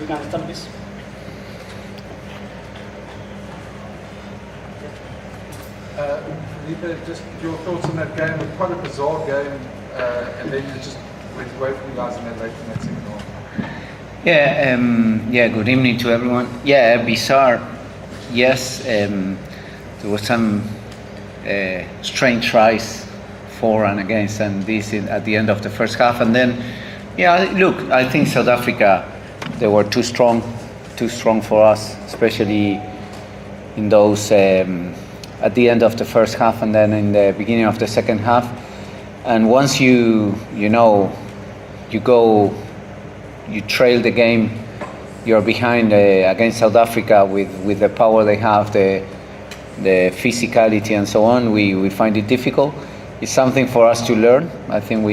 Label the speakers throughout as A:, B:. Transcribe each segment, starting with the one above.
A: You can start, please.
B: Felipe, just your thoughts on that game. It was quite a bizarre game, and then you just went away from you guys in that late in that second half.
C: Yeah, good evening to everyone. Yeah, bizarre. Yes, there was some strange tries for and against, and this at the end of the first half. And then, yeah, look, I think South Africa, they were too strong for us, especially in those at the end of the first half and then in the beginning of the second half. And once you trail the game, you're behind against South Africa with the power they have, the physicality and so on. We find it difficult. It's something for us to learn. I think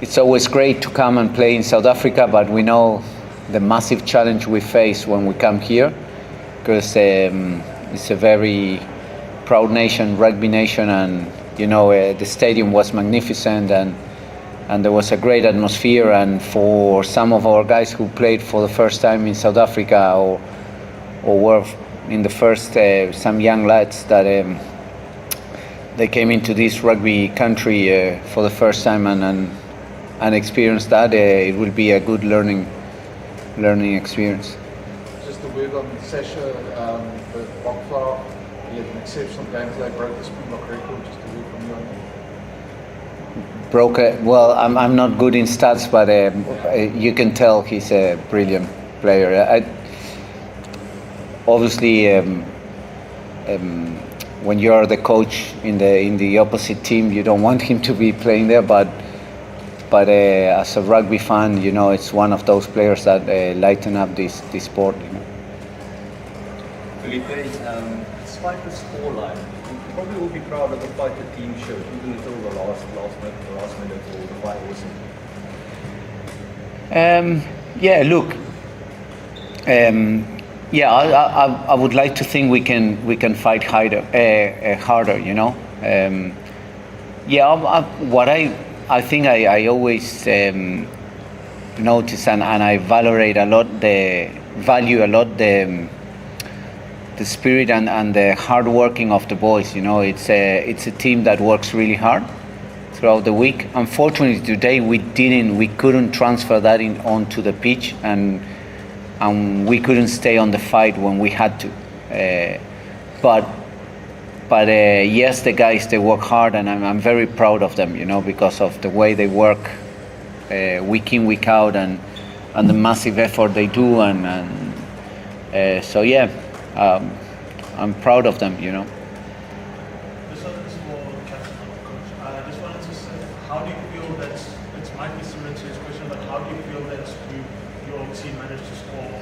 C: it's always great to come and play in South Africa, but we know the massive challenge we face when we come here, because it's a very proud nation, rugby nation, and the stadium was magnificent and there was a great atmosphere. And for some of our guys who played for the first time in South Africa or were in the first, some young lads that they came into this rugby country for the first time and experienced that, it will be a good learning experience.
B: Just a word on Sasha, the Bokla, he had an exceptional game today, broke the Springbok record. Just a word from you on that.
C: Well, I'm not good in stats, but you can tell he's a brilliant player. Obviously, when you're the coach in the opposite team, you don't want him to be playing there, but as a rugby fan, it's one of those players that lighten up this sport.
D: Felipe, despite the scoreline, you probably will be proud of the fight the team showed, even until the last minute or the final whistle.
C: Yeah, look. I would like to think we can fight harder. I think I always notice and I value a lot the spirit and the hard working of the boys. It's a team that works really hard throughout the week. Unfortunately, today we couldn't transfer that onto the pitch, and we couldn't stay on the fight when we had to. But yes, the guys, they work hard, and I'm very proud of them, because of the way they work week in, week out, and the massive effort they do, I'm proud of them,
E: This one is for Captain Coach. I just wanted to say, how do you feel that, it might be similar to his question, but how do you feel that your team managed to score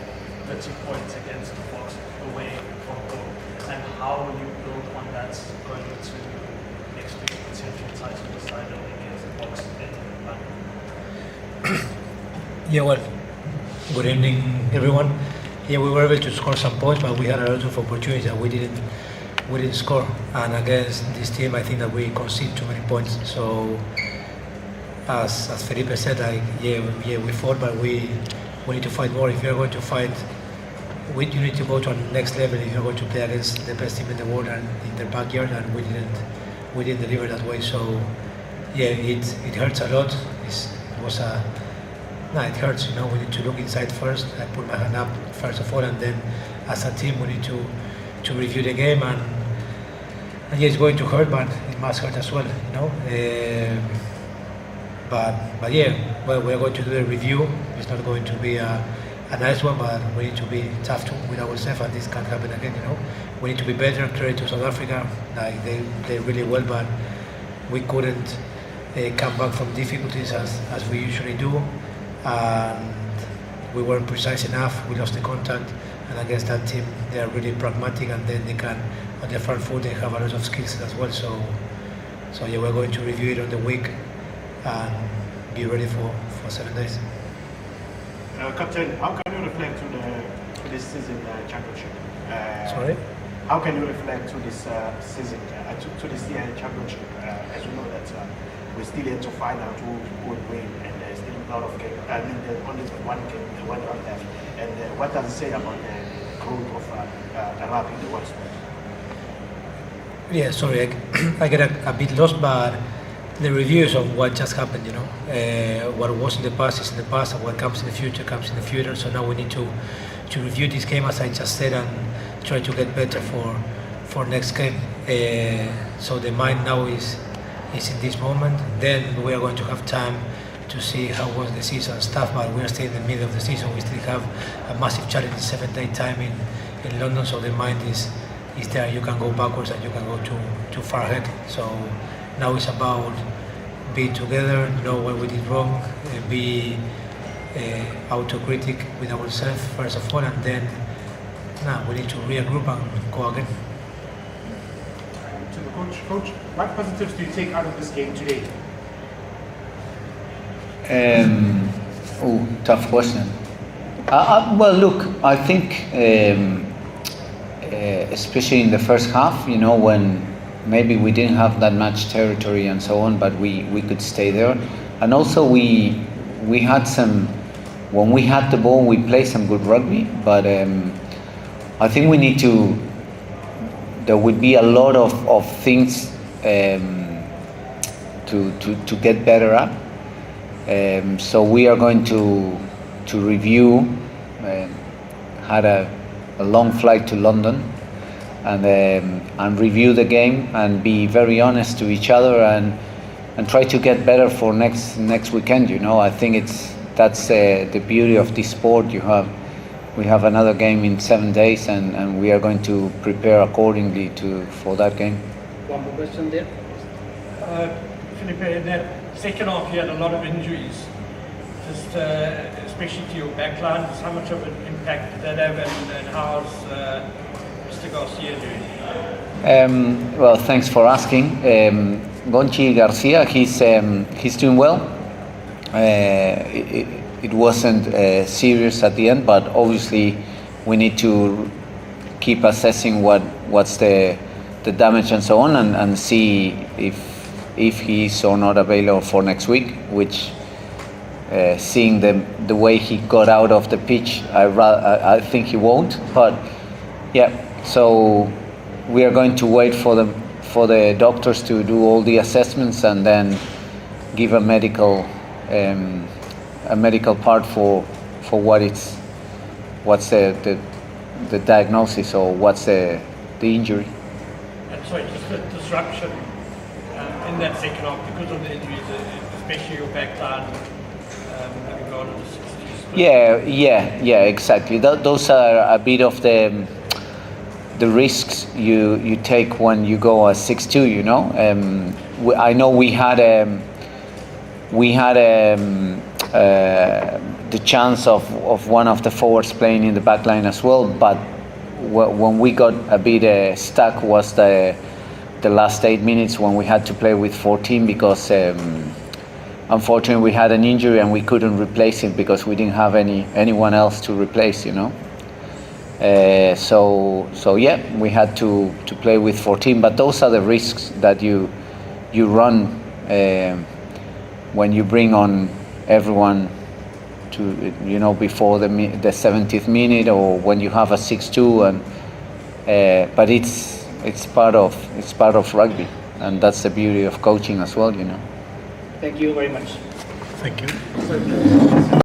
E: 30 points against the Boks away from home? And how will you build on that going into next week's potential title decider against the Boks in London?
F: Yeah, well, good evening, everyone. Yeah, we were able to score some points, but we had a lot of opportunities that we didn't score. And against this team, I think that we conceded too many points. So, as Felipe said, we fought, but we need to fight more. If you're going to fight, you need to go to the next level. If you're going to play against the best team in the world and in their backyard, and we didn't deliver that way. So, yeah, it hurts a lot. It hurts, we need to look inside first. I put my hand up first of all, and then as a team we need to review the game, and yeah, it's going to hurt, but it must hurt as well, But yeah, well, we're going to do a review. It's not going to be a nice one, but we need to be tough with ourselves, and this can't happen again, We need to be better. Credit to South Africa, like they really well, but we couldn't come back from difficulties as we usually do. And we weren't precise enough. We lost the contact, and against that team, they are really pragmatic, and then they can, on their front foot, they have a lot of skills as well. So yeah, we're going to review it on the week and be ready for 7 days.
G: Captain, how can you reflect to this season championship?
F: Sorry?
G: How can you reflect to this season, to this year championship? As you know that we're still yet to find out who would win, and still lot of games. I mean, there's only one game, the one left. And what does it say about the growth of rugby in the West?
F: Yeah, sorry, I get a bit lost, but the reviews of what just happened, what was in the past is in the past, and what comes in the future comes in the future. So now we need to review this game, as I just said, and try to get better for next game. So the mind now is in this moment. Then we are going to have time to see how was the season and stuff, but we are still in the middle of the season. We still have a massive challenge in 7-day time in London, so the mind is there. You can go backwards and you can go too far ahead. So now it's about being together, know what we did wrong, be autocritic with ourselves first of all, and then now we need to regroup and go again.
G: To the coach. Coach, what positives do you take out of this game today?
C: Tough question. Well, look, I think especially in the first half, when maybe we didn't have that much territory and so on, but we could stay there. And also we had when we had the ball, we played some good rugby, but I think there would be a lot of things to get better at. So we are going to review. Had a long flight to London, and review the game and be very honest to each other and try to get better for next weekend. I think that's the beauty of this sport. We have another game in 7 days, and we are going to prepare accordingly for that game.
A: One more question there.
H: Felipe, in that second half you had a lot of injuries, just especially to your backline. How much of an impact did that have, and how's Mr. Garcia doing?
C: Well, thanks for asking. Gonchi Garcia, he's doing well. It wasn't serious at the end, but obviously we need to keep assessing what's the damage and so on, and see if he is or not available for next week. Which, seeing the way he got out of the pitch, I think he won't. But yeah, so we are going to wait for the doctors to do all the assessments and then give a medical part for what's the diagnosis or what's the injury.
H: And sorry, just the disruption in that second half because of the injuries, especially your backline, having gone on the 60 split.
C: Yeah, exactly. Those are a bit of the risks you take when you go a 6-2. I know we had the chance of one of the forwards playing in the back line as well, but when we got a bit stuck was the last 8 minutes when we had to play with 14 because unfortunately we had an injury and we couldn't replace him because we didn't have anyone else to replace. So yeah, we had to play with 14, but those are the risks that you run when you bring on everyone to before the 70th minute, or when you have a 6-2, and but it's part of rugby, and that's the beauty of coaching as well.
A: Thank you very much.
F: Thank you.